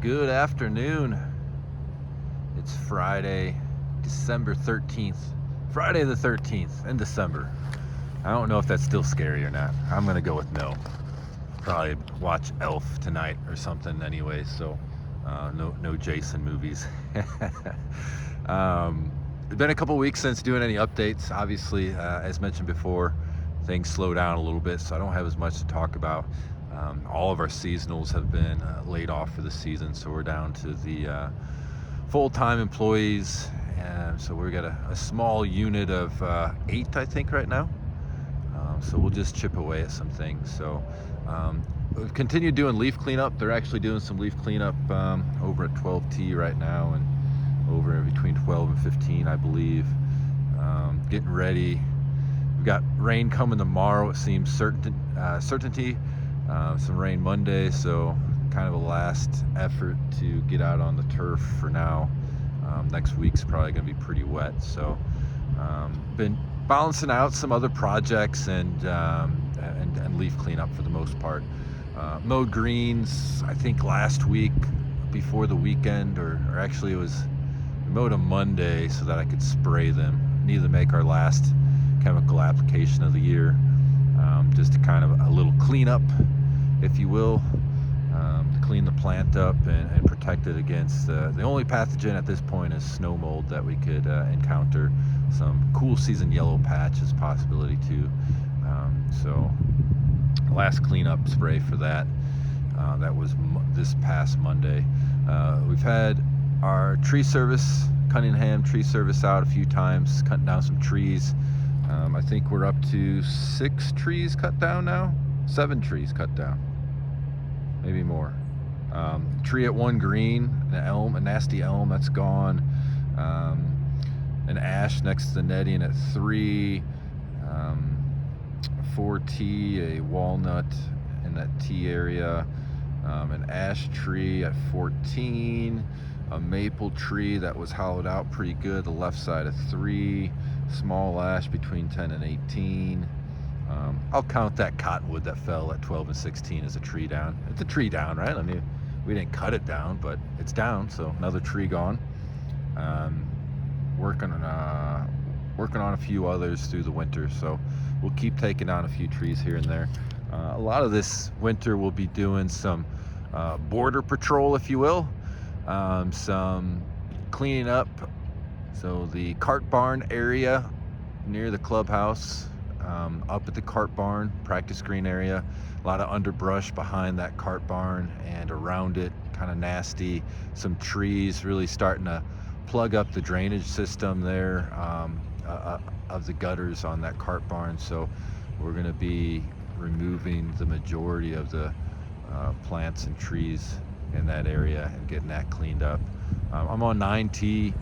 Good afternoon. It's Friday, December 13th. Friday the 13th in December. I don't know if that's still scary or not. I'm going to go with no. Probably watch Elf tonight or something anyway, so no Jason movies. It's been a couple weeks since doing any updates. Obviously, as mentioned before, things slow down a little bit, so I don't have as much to talk about. All of our seasonals have been laid off for the season, so we're down to the full-time employees, and so we've got a small unit of 8, I think, right now. So we'll just chip away at some things. So we've continued doing leaf cleanup. They're actually doing some leaf cleanup over at 12T right now, and over between 12 and 15, I believe. Getting ready. We've got rain coming tomorrow. It seems certainty. Some rain Monday, so kind of a last effort to get out on the turf for now. Next week's probably going to be pretty wet, so been balancing out some other projects and leaf cleanup for the most part. Mowed greens, I think last week before the weekend, or actually it was mowed on Monday so that I could spray them. Needed to make our last chemical application of the year, just to kind of a little cleanup, if you will, to clean the plant up and protect it against the only pathogen at this point is snow mold that we could encounter. Some cool season yellow patch is a possibility too. So last cleanup spray for that. That was this past Monday. We've had our tree service, Cunningham Tree Service, out a few times, cutting down some trees. I think we're up to 6 trees cut down now. 7 trees cut down, maybe more. Tree at 1 green, an elm, a nasty elm, that's gone. An ash next to the netting at 3. 4T, a walnut in that T area. An ash tree at 14. A maple tree that was hollowed out pretty good, the left side at 3. Small ash between 10 and 18. I'll count that cottonwood that fell at 12 and 16 as a tree down. It's a tree down, right? I mean, we didn't cut it down, but it's down, so another tree gone. Working on a few others through the winter, so we'll keep taking down a few trees here and there. A lot of this winter we'll be doing some border patrol, if you will, some cleaning up. So the cart barn area near the clubhouse, up at the cart barn, practice green area, a lot of underbrush behind that cart barn and around it, kind of nasty. Some trees really starting to plug up the drainage system there of the gutters on that cart barn. So we're going to be removing the majority of the plants and trees in that area and getting that cleaned up. I'm on 9T.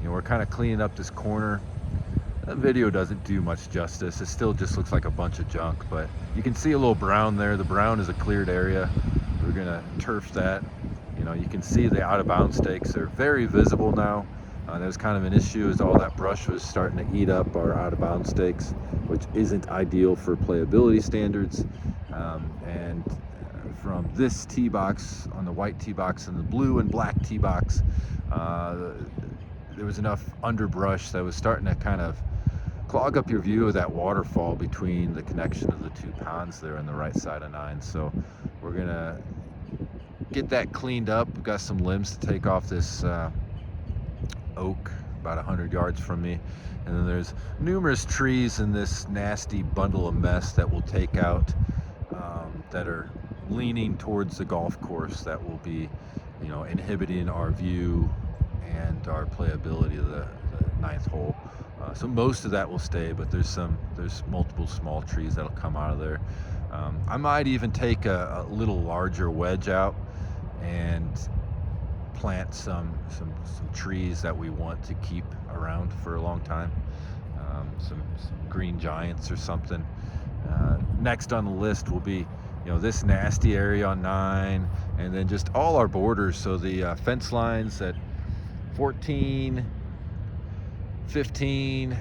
We're kind of cleaning up this corner. That video doesn't do much justice. It still just looks like a bunch of junk, but you can see a little brown there. The brown is a cleared area. We're gonna turf that. You can see the out of bounds stakes. They're very visible now. That was kind of an issue, as all that brush was starting to eat up our out of bounds stakes, which isn't ideal for playability standards. And from this tee box, on the white tee box and the blue and black tee box, there was enough underbrush that was starting to kind of clog up your view of that waterfall between the connection of the 2 ponds there on the right side of 9. So we're gonna get that cleaned up. We've got some limbs to take off this oak about 100 yards from me, and then there's numerous trees in this nasty bundle of mess that we'll take out, that are leaning towards the golf course, that will be inhibiting our view and our playability of the 9th hole. So most of that will stay, but there's multiple small trees that'll come out of there. I might even take a little larger wedge out and plant some trees that we want to keep around for a long time. Some green giants or something. Next on the list will be this nasty area on 9, and then just all our borders. So the fence lines at 14, 15,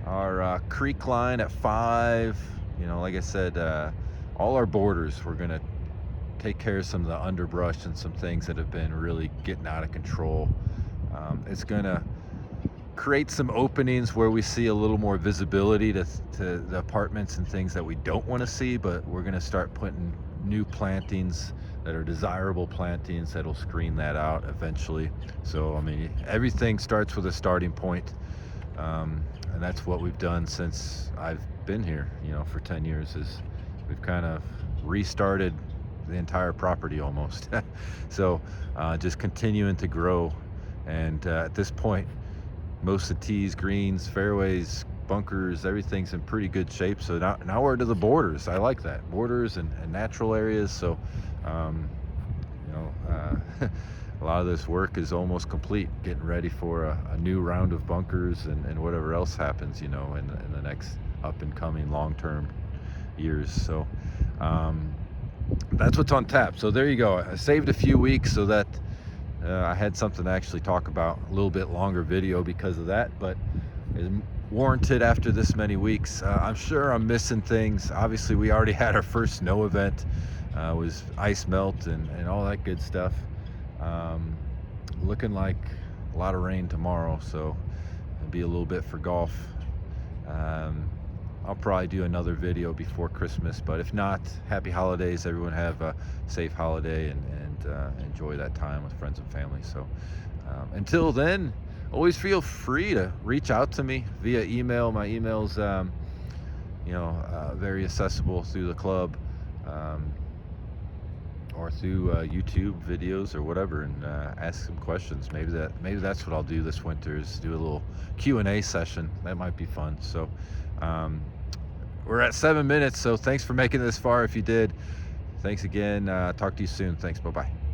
our creek line at 5. Like I said, all our borders we're gonna take care of some of the underbrush and some things that have been really getting out of control. It's gonna create some openings where we see a little more visibility to the apartments and things that we don't want to see, but we're gonna start putting new plantings that are desirable plantings that'll screen that out eventually. So I mean, everything starts with a starting point, and that's what we've done since I've been here, you know, for 10 years. Is we've kind of restarted the entire property almost. So just continuing to grow, and at this point, most of the tees, greens, fairways, bunkers, everything's in pretty good shape. So now we're to the borders. I like that, borders and natural areas. So you know, a lot of this work is almost complete, getting ready for a new round of bunkers and whatever else happens, you know, in the next up and coming long-term years. So that's what's on tap. So there you go. I saved a few weeks so that I had something to actually talk about, a little bit longer video because of that, but it's warranted after this many weeks. I'm sure I'm missing things. Obviously, we already had our first snow event. It was ice melt and all that good stuff. Looking like a lot of rain tomorrow, so it'll be a little bit for golf. I'll probably do another video before Christmas, but if not, happy holidays. Everyone have a safe holiday and enjoy that time with friends and family. So until then, always feel free to reach out to me via email. My email's you know, very accessible through the club, or through YouTube videos or whatever, and ask some questions. Maybe that's what I'll do this winter, is do a little Q&A session. That might be fun. So we're at 7 minutes, so thanks for making it this far. If you did, thanks again. Talk to you soon. Thanks. Bye-bye.